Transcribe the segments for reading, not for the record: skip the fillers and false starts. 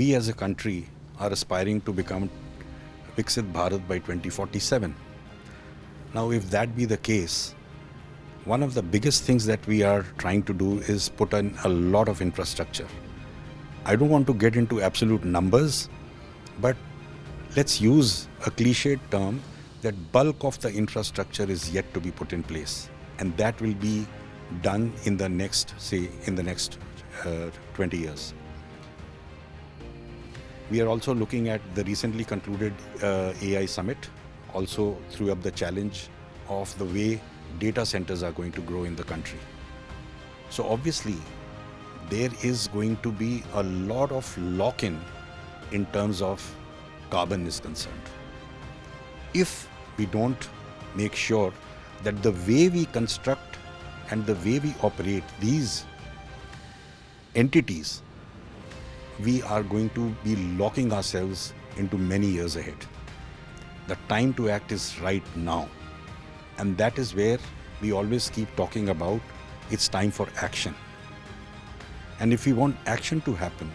we as a country are aspiring to become Viksit Bharat by 2047. Now, if that be the case, one of the biggest things that we are trying to do is put in a lot of infrastructure. I don't want to get into absolute numbers, but let's use a cliched term that bulk of the infrastructure is yet to be put in place, and that will be done in the next 20 years. We are also looking at the recently concluded AI summit, also threw up the challenge of the way data centers are going to grow in the country. So obviously, there is going to be a lot of lock-in in terms of carbon is concerned. If we don't make sure that the way we construct and the way we operate these entities, we are going to be locking ourselves into many years ahead. The time to act is right now. And that is where we always keep talking about it's time for action. And if we want action to happen,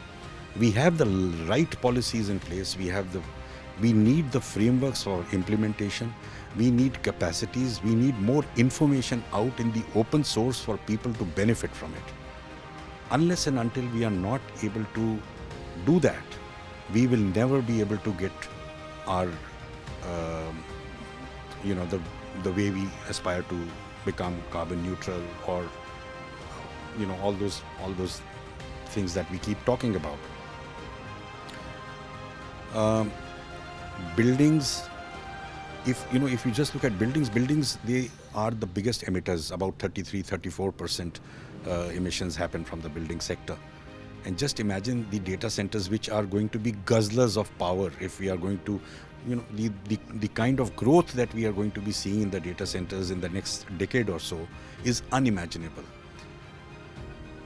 we have the right policies in place. We need the frameworks for implementation. We need capacities. We need more information out in the open source for people to benefit from it. Unless and until we are not able to do that, we will never be able to get our, the way we aspire to become carbon neutral, or all those things that we keep talking about. Buildings, if you just look at buildings, they are the biggest emitters. About 34% emissions happen from the building sector. And just imagine the data centers, which are going to be guzzlers of power. If we are going to, the kind of growth that we are going to be seeing in the data centers in the next decade or so is unimaginable.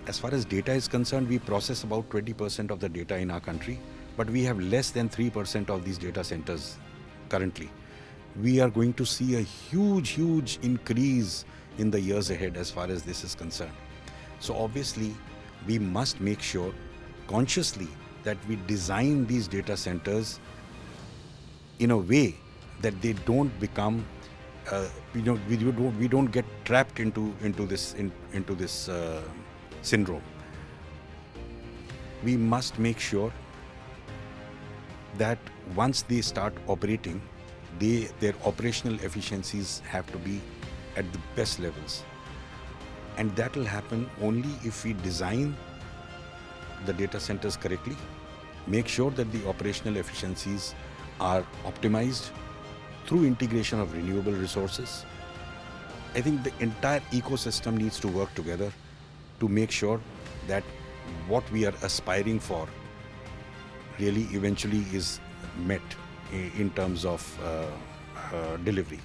As far as data is concerned, we process about 20% of the data in our country, but we have less than 3% of these data centers currently. We are going to see a huge increase in the years ahead as far as this is concerned. So obviously, we must make sure consciously that we design these data centers in a way that they don't become, we don't get trapped into this syndrome. We must make sure that once they start operating, their operational efficiencies have to be at the best levels. And that will happen only if we design the data centers correctly, make sure that the operational efficiencies are optimized through integration of renewable resources. I think the entire ecosystem needs to work together to make sure that what we are aspiring for really eventually is met in terms of delivery.